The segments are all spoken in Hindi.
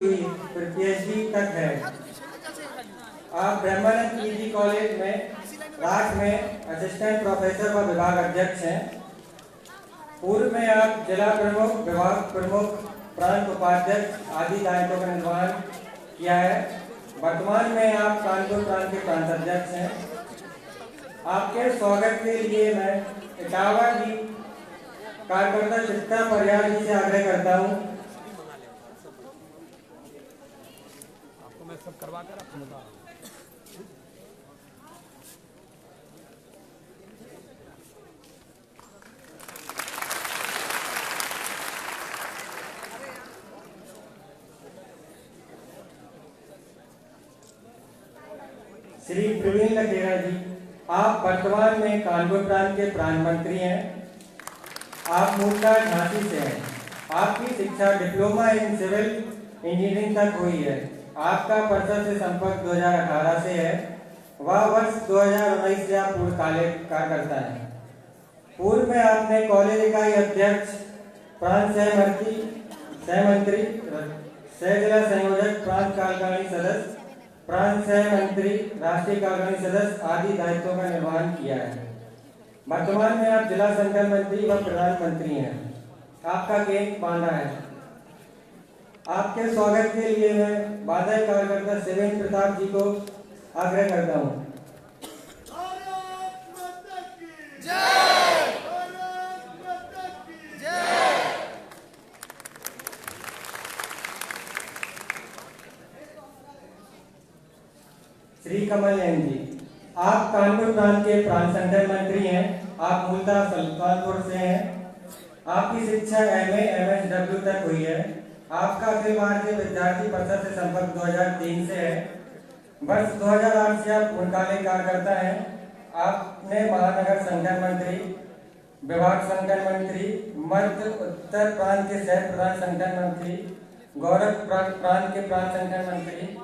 फिर पीएचडी तक है। आप ब्रह्मानंद पीजी कॉलेज में राठ में असिस्टेंट प्रोफेसर व विभाग अध्यक्ष हैं। पूर्व में आप जिला प्रमुख, विभाग प्रमुख, प्रांत उपाध्यक्ष आदि दायित्वों का निर्वहन किया है। वर्तमान में आप कानपुर प्रांत के प्रांताध्यक्ष हैं। आपके स्वागत के लिए मैं इटावा की कार्यकर्ता चित्ता परिहार जी से आग्रह करता हूँ। मैं सब करवा कर रखूंगा। श्री प्रवीण लखेरा जी, आप वर्तमान में कानपुर प्रांत के प्रांत मंत्री हैं। आप मूलतः झांसी से हैं। आपकी शिक्षा डिप्लोमा इन सिविल इंजीनियरिंग तक हुई है। आपका परिषद से संपर्क 2018 से है। वह वर्ष 2019 से आप पूर्णकालिक कार्यकर्ता हैं। पूर्व में आपने कॉलेज इकाई अध्यक्ष, प्रांत सहमंत्री, सह जिला संयोजक, प्रांत कार्यकारिणी सदस्य, प्रांत सह मंत्री, राष्ट्रीय कार्यकारिणी सदस्य आदि दायित्वों का निर्वहन किया है। वर्तमान में आप जिला संगठन मंत्री व प्रधानमंत्री हैं। आपका केंद्र बांदा है। आपके स्वागत के लिए मैं बांदा कार्यकर्ता शिवेंद्र प्रताप जी को आग्रह करता हूँ। श्री कमल नयन जी, आप कानपुर प्रांत के प्रांत संगठन मंत्री हैं। आप मूलतः सुल्तानपुर से हैं। आपकी शिक्षा MA MSW तक हुई है। आपका अखिल भारतीय विद्यार्थी परिषद से संपर्क 2003 से है। वर्ष 2008 से आप पूर्णकालिक कार्यकर्ता हैं। आपने महानगर संगठन मंत्री, विभाग संगठन मंत्री, मध्य उत्तर प्रांत के सह प्रधान संगठन मंत्री, गौरव प्रांत के प्रांत संगठन मंत्री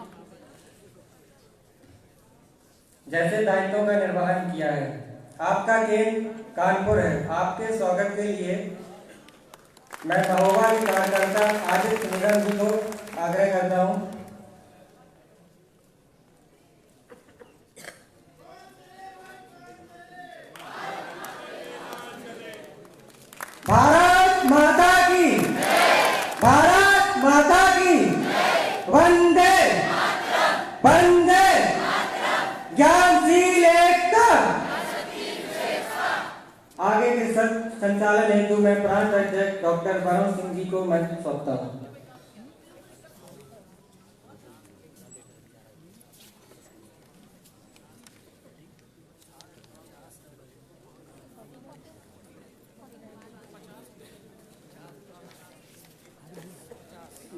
जैसे दायित्वों का निर्वहन किया है। आपका केंद्र कानपुर है। आपके स्वागत के लिए मैं महोबा के कार्यकर्ता आदित्य निगम जी को आग्रह करता हूं। भारत माता की, भारत माता की, वंदे वंदे, ज्ञानशील एकता। आगे के संचालन हेतु मैं प्रांत अध्यक्ष डॉक्टर वरुण सिंह जी को मंच सौंपता हूँ।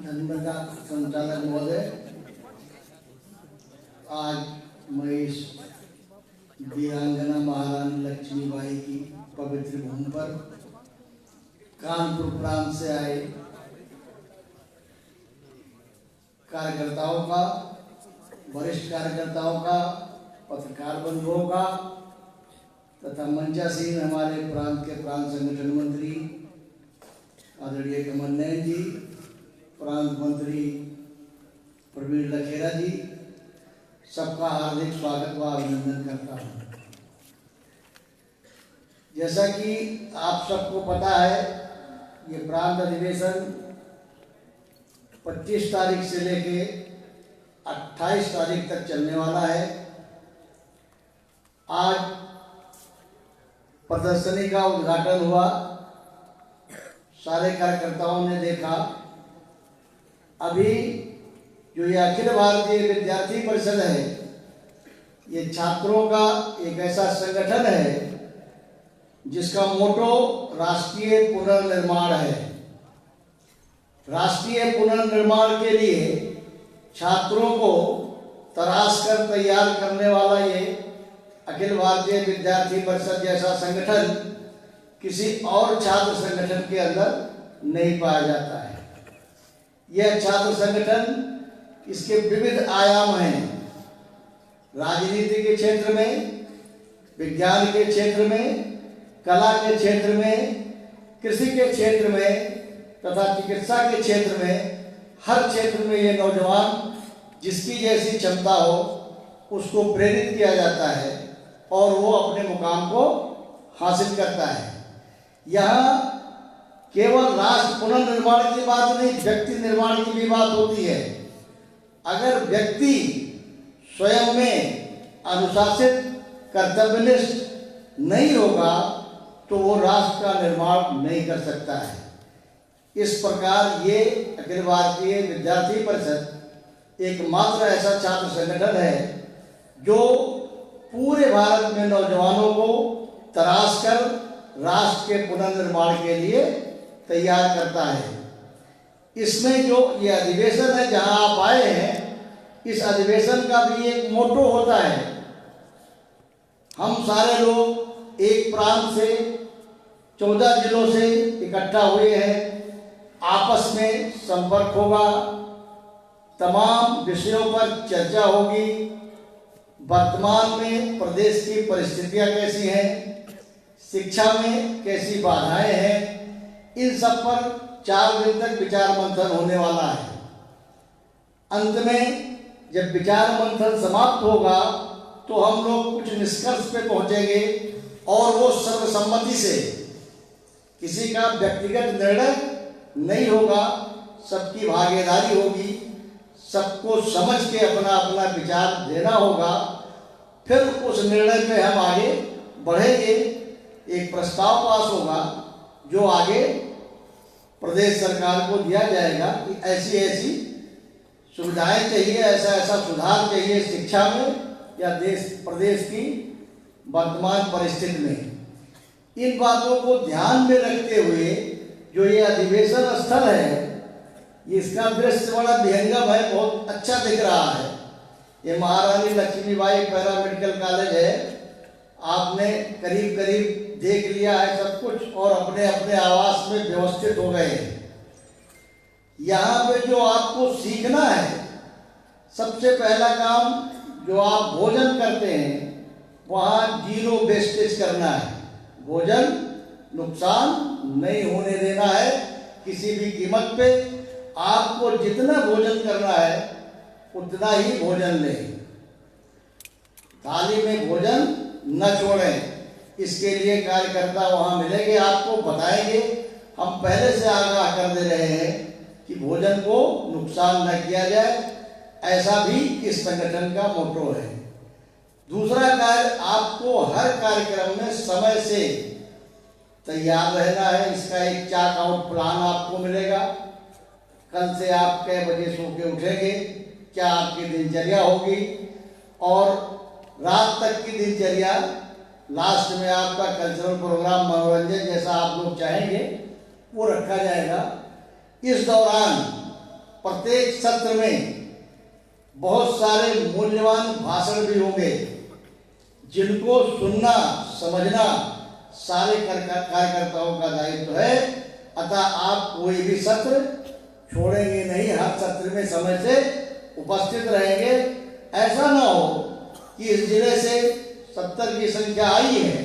धन्यवाद संचालक महोदय। आज मैं इस वीरांगना महारानी लक्ष्मीबाई की पवित्र भूमि पर कानपुर प्रांत से आए कार्यकर्ताओं का, वरिष्ठ कार्यकर्ताओं का, पत्रकार बंधुओं का तथा मंचासीन हमारे प्रांत के प्रांत संगठन मंत्री आदरणीय कमल नयन जी, प्रांत मंत्री प्रवीण लखेरा जी, सबका हार्दिक स्वागत व अभिनंदन करता हूँ। जैसा कि आप सबको पता है, ये प्रांत अधिवेशन 25 तारीख से लेके 28 तारीख तक चलने वाला है। आज प्रदर्शनी का उद्घाटन हुआ। सारे कार्यकर्ताओं ने देखा। अभी जो ये अखिल भारतीय विद्यार्थी परिषद है, ये छात्रों का एक ऐसा संगठन है जिसका मोटो राष्ट्रीय पुनर्निर्माण है। राष्ट्रीय पुनर्निर्माण के लिए छात्रों को तराश कर तैयार करने वाला ये अखिल भारतीय विद्यार्थी परिषद जैसा संगठन किसी और छात्र संगठन के अंदर नहीं पाया जाता है। यह छात्र संगठन, इसके विविध आयाम हैं। राजनीति के क्षेत्र में, विज्ञान के क्षेत्र में, कला के क्षेत्र में, कृषि के क्षेत्र में तथा चिकित्सा के क्षेत्र में हर क्षेत्र में ये नौजवान जिसकी जैसी क्षमता हो उसको प्रेरित किया जाता है और वो अपने मुकाम को हासिल करता है। यहाँ केवल राष्ट्र पुनर्निर्माण की बात नहीं, व्यक्ति निर्माण की भी बात होती है। अगर व्यक्ति स्वयं में अनुशासित, कर्तव्यनिष्ठ नहीं होगा तो वो राष्ट्र का निर्माण नहीं कर सकता है। इस प्रकार ये अखिल भारतीय विद्यार्थी परिषद एकमात्र ऐसा छात्र संगठन है जो पूरे भारत में नौजवानों को तराश कर राष्ट्र के पुनर्निर्माण के लिए तैयार करता है। इसमें जो ये अधिवेशन है जहां आप आए हैं, इस अधिवेशन का भी एक मोटो होता है। हम सारे लोग एक प्रांत से 14 जिलों से इकट्ठा हुए हैं, आपस में संपर्क होगा, तमाम विषयों पर चर्चा होगी। वर्तमान में प्रदेश की परिस्थितियां कैसी हैं, शिक्षा में कैसी बाधाएं हैं, इन सब पर 4 दिन तक विचार मंथन होने वाला है। अंत में जब विचार मंथन समाप्त होगा तो हम लोग कुछ निष्कर्ष पे पहुंचेंगे और वो सर्वसम्मति से, किसी का व्यक्तिगत निर्णय नहीं होगा, सबकी भागीदारी होगी, सबको समझ के अपना अपना विचार देना होगा। फिर उस निर्णय पे हम आगे बढ़ेंगे। एक प्रस्ताव पास होगा जो आगे प्रदेश सरकार को दिया जाएगा कि ऐसी ऐसी सुविधाएं चाहिए, ऐसा ऐसा सुधार चाहिए शिक्षा में या प्रदेश की वर्तमान परिस्थिति में। इन बातों को ध्यान में रखते हुए जो ये अधिवेशन स्थल है, इसका दृश्य बड़ा विहंगम है, बहुत अच्छा दिख रहा है। ये महारानी लक्ष्मीबाई पैरामेडिकल कॉलेज है। आपने करीब करीब देख लिया है सब कुछ और अपने अपने आवास में व्यवस्थित हो गए। यहाँ पे जो आपको सीखना है, सबसे पहला काम जो आप भोजन करते हैं वहाँ 0 वेस्टेज करना है। भोजन नुकसान नहीं होने देना है किसी भी कीमत पे। आपको जितना भोजन करना है उतना ही भोजन लें, थाली में भोजन न छोड़ें। इसके लिए कार्यकर्ता वहाँ मिलेंगे, आपको बताएंगे। हम पहले से आगाह कर दे रहे हैं कि भोजन को नुकसान न किया जाए, ऐसा भी इस संगठन का मोटो है। दूसरा कार्य, आपको हर कार्यक्रम में समय से तैयार रहना है। इसका एक चाक आउट प्लान आपको मिलेगा। कल से आप कै बजे सो के उठेंगे, क्या आपकी दिनचर्या होगी, और रात तक की दिनचर्या, लास्ट में आपका कल्चरल प्रोग्राम, मनोरंजन जैसा आप लोग चाहेंगे वो रखा जाएगा। इस दौरान प्रत्येक सत्र में बहुत सारे मूल्यवान भाषण भी होंगे जिनको सुनना समझना सारे कार्यकर्ताओं का दायित्व है। अतः आप कोई भी सत्र छोड़ेंगे नहीं, हर सत्र में समय से उपस्थित रहेंगे। ऐसा ना हो कि इस जिले से 70 की संख्या आई है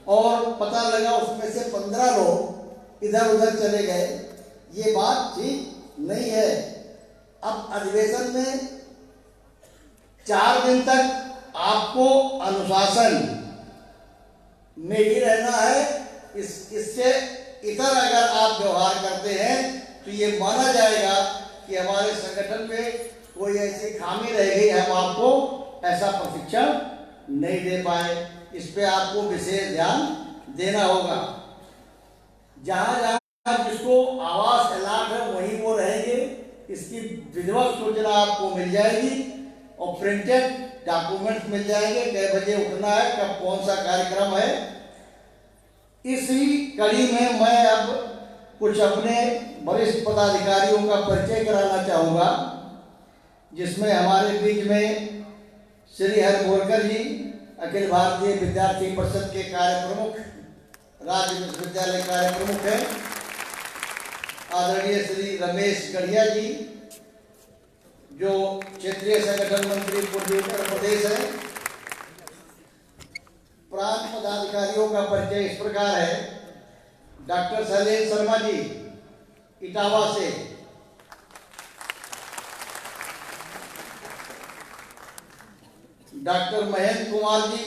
और पता लगा उसमें से 15 लोग इधर उधर चले गए। ये बात ठीक नहीं है। अब अधिवेशन में 4 दिन तक आपको अनुशासन में ही रहना है। इससे इतर अगर आप व्यवहार करते हैं तो ये माना जाएगा कि हमारे संगठन में कोई ऐसी खामी रह गई, हम आपको ऐसा प्रशिक्षण नहीं दे पाए। इस पे आपको विशेष ध्यान देना होगा। जहां जहां जिसको आवास अलाट है वहीं वो रहेंगे। इसकी विधिवत सूचना आपको मिल जाएगी और प्रिंटेड डॉक्यूमेंट मिल जाएंगे, कै बजे उठना है, कब कौन सा कार्यक्रम है। इसी कड़ी में मैं अब कुछ अपने वरिष्ठ पदाधिकारियों का परिचय कराना चाहूँगा, जिसमें हमारे बीच में श्री हरिभोरकर जी अखिल भारतीय विद्यार्थी परिषद के कार्य प्रमुख, राज्य विश्वविद्यालय कार्य प्रमुख हैं। आदरणीय श्री रमेश गढ़िया जी जो क्षेत्रीय संगठन मंत्री पूर्वी उत्तर प्रदेश है। प्रांत पदाधिकारियों का परिचय इस प्रकार है। डॉक्टर शैलेंद्र शर्मा जी इटावा से, डॉक्टर महेंद्र कुमार जी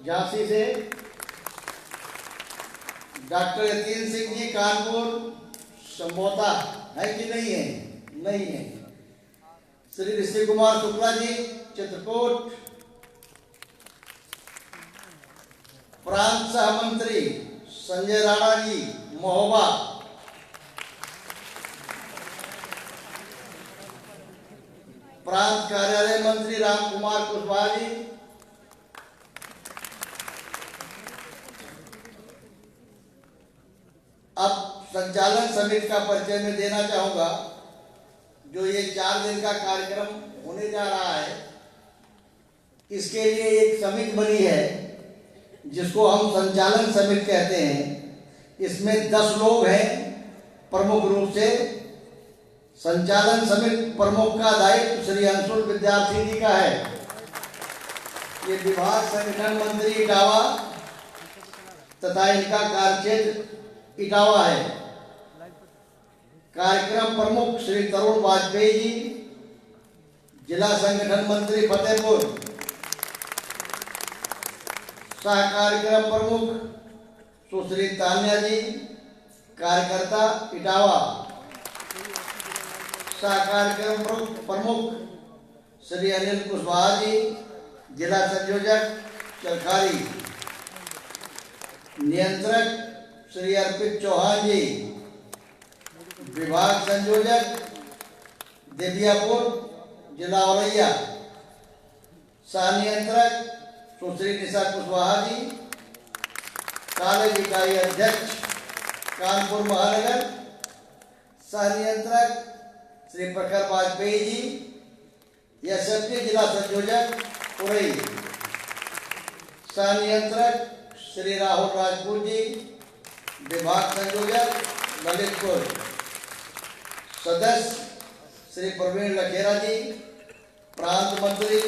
झांसी से, डॉक्टर यतीन सिंह जी कानपुर संभोता है कि नहीं है? नहीं है। श्री ऋषि कुमार शुक्ला जी चित्रकूट, प्रांत सह मंत्री संजय राणा जी महोबा, प्रांत कार्यालय मंत्री राम कुमार कुशवाहा जी, अब संचालन समिति का परिचय मैं देना चाहूंगा। जो ये 4 दिन का कार्यक्रम होने जा रहा है, इसके लिए एक समिति बनी है जिसको हम संचालन समिति कहते हैं। इसमें 10 लोग हैं प्रमुख रूप से। संचालन समिति प्रमुख का दायित्व श्री अंशुल विद्यार्थी जी का है। ये विभाग संगठन मंत्री इटावा तथा इनका कार्यक्षेत्र इटावा है। कार्यक्रम प्रमुख श्री तरुण वाजपेयी जी, जिला संगठन मंत्री फतेहपुर। सह कार्यक्रम प्रमुख सुश्री तान्या जी, कार्यकर्ता इटावा। सह कार्यक्रम प्रमुख श्री अनिल कुशवाहा जी, जिला संयोजक चरखारी। नियंत्रक श्री अर्पित चौहान जी, विभाग संयोजक देवियापुर, जिला औरैया। सह नियंत्रक सुश्री निशा कुशवाहा जी, कॉलेज इकाई अध्यक्ष कानपुर महानगर। सह नियंत्रक श्री प्रखर वाजपेयी जी, एसएफटी जिला संयोजक उरई। सह नियंत्रक श्री राहुल राजपूत जी, विभाग संयोजक ललितपुर। सदस्य श्री प्रवीण लखेरा जी, प्रांत मंत्री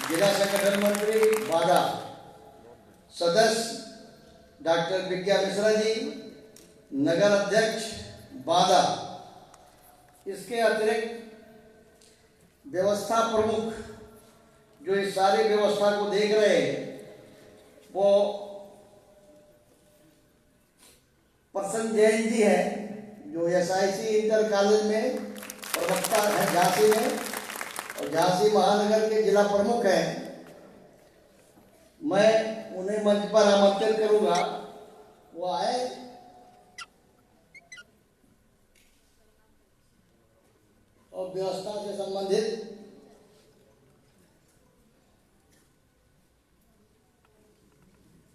जिला संगठन मंत्री बादा। सदस्य डॉक्टर विज्ञा मिश्रा जी, नगर अध्यक्ष बादा। इसके अतिरिक्त व्यवस्था प्रमुख जो इस सारी व्यवस्था को देख रहे हैं वो प्रसन्न जैन जी है, जो एसआईसी इंटर कॉलेज में प्रवक्ता है झांसी में, और झांसी महानगर के जिला प्रमुख हैं। मैं उन्हें मंच पर आमंत्रित करूंगा, वो आए। और व्यवस्था से संबंधित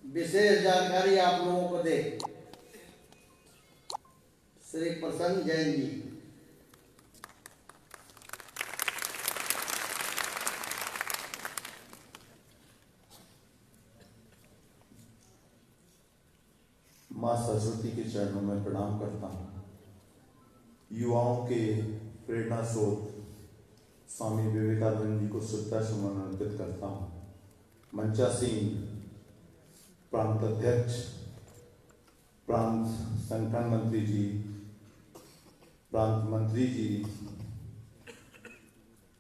विशेष जानकारी आप लोगों को दे। श्री प्रसन्न जैन जी। माँ सरस्वती के चरणों में प्रणाम करता हूँ। युवाओं के प्रेरणा स्रोत स्वामी विवेकानंद जी को श्रद्धा सुमन अर्पित करता हूँ। मंचासीन प्रांत अध्यक्ष, प्रांत संगठन मंत्री जी, प्रांत मंत्री जी,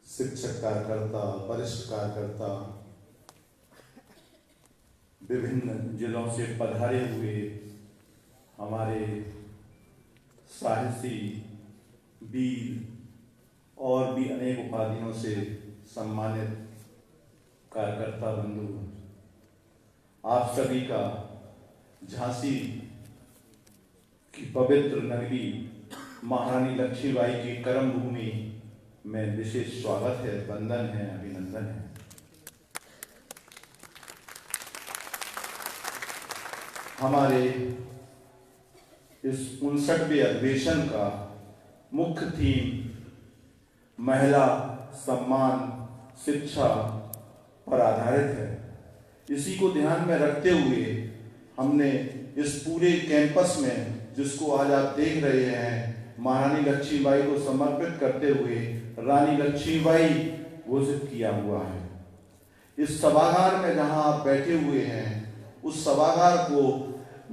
शिक्षक कार्यकर्ता, वरिष्ठ कार्यकर्ता, विभिन्न जिलों से पधारे हुए हमारे साहसी, वीर और भी अनेक उपाधियों से सम्मानित कार्यकर्ता बंधु, आप सभी का झांसी की पवित्र नगरी महारानी लक्ष्मीबाई की कर्म भूमि में विशेष स्वागत है, वंदन है, अभिनंदन है। हमारे इस 59वें अधिवेशन का मुख्य थीम महिला सम्मान शिक्षा पर आधारित है। इसी को ध्यान में रखते हुए हमने इस पूरे कैंपस में, जिसको आज आप देख रहे हैं, महारानी लक्ष्मीबाई को समर्पित करते हुए रानी लक्ष्मीबाई घोषित किया हुआ है। इस सभागार में जहां आप बैठे हुए हैं, उस सभागार को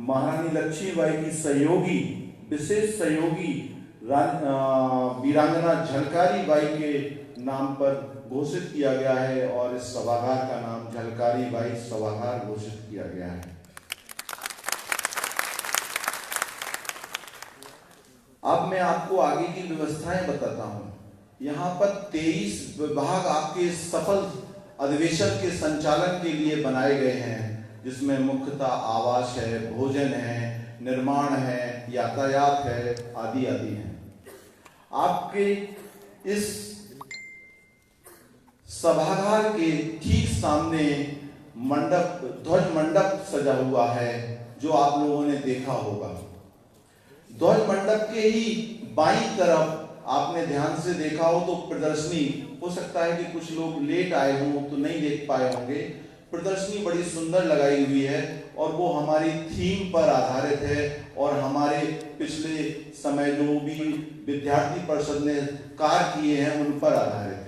महारानी लक्ष्मीबाई की सहयोगी, विशेष सहयोगी वीरांगना झलकारी बाई के नाम पर घोषित किया गया है और इस सभागार का नाम झलकारी बाई सभागार घोषित किया गया है। अब मैं आपको आगे की व्यवस्थाएं बताता हूं। यहाँ पर 23 विभाग आपके सफल अधिवेशन के संचालन के लिए बनाए गए हैं, जिसमें मुख्यतः आवास है, भोजन है, निर्माण है, यातायात है, आदि आदि है। आपके इस सभागार के ठीक सामने मंडप, ध्वज मंडप सजा हुआ है, जो आप लोगों ने देखा होगा। ध्वज मंडप के ही बाईं तरफ आपने ध्यान से देखा हो तो प्रदर्शनी, हो सकता है कि कुछ लोग लेट आए हों तो नहीं देख पाए होंगे, प्रदर्शनी बड़ी सुंदर लगाई हुई है और वो हमारी थीम पर आधारित है और हमारे पिछले समय जो भी विद्यार्थी परिषद ने कार्य किए हैं उन पर आधारित है।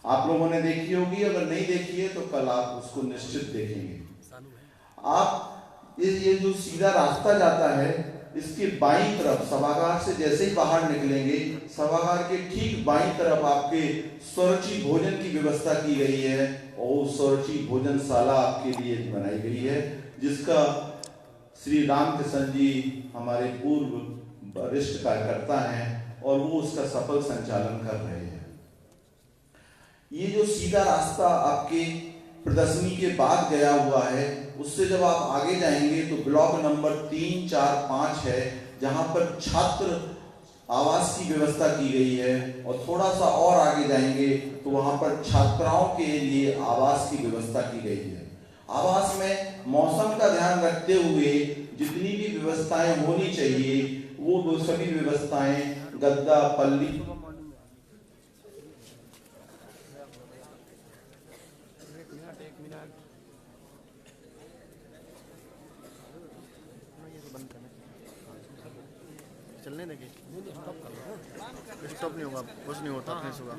आप लोगों ने देखी होगी, अगर नहीं देखी है तो कल आप उसको निश्चित देखेंगे। आप ये जो सीधा रास्ता जाता है, इसके बाईं तरफ सभागार से जैसे ही बाहर निकलेंगे, सभागार के ठीक बाईं तरफ आपके स्वरुचि भोजन की व्यवस्था की गई है और स्वरुचि भोजनशाला आपके लिए बनाई गई है, जिसका श्री रामकिशन जी हमारे पूर्व वरिष्ठ कार्यकर्ता हैं और वो उसका सफल संचालन कर रहे हैं। ये जो सीधा रास्ता आपके प्रदर्शनी के बाद गया हुआ है, उससे जब आप आगे जाएंगे तो ब्लॉक नंबर 3, 4, 5 है, जहां पर छात्र आवास की व्यवस्था की गई है और थोड़ा सा और आगे जाएंगे तो वहां पर छात्राओं के लिए आवास की व्यवस्था की गई है। आवास में मौसम का ध्यान रखते हुए जितनी भी व्यवस्थाएं होनी चाहिए वो सभी व्यवस्थाएं गद्दा, पल्ली, एक मिनट चलने देंगे, स्टॉप नहीं होगा, कुछ नहीं होता, फिर होगा।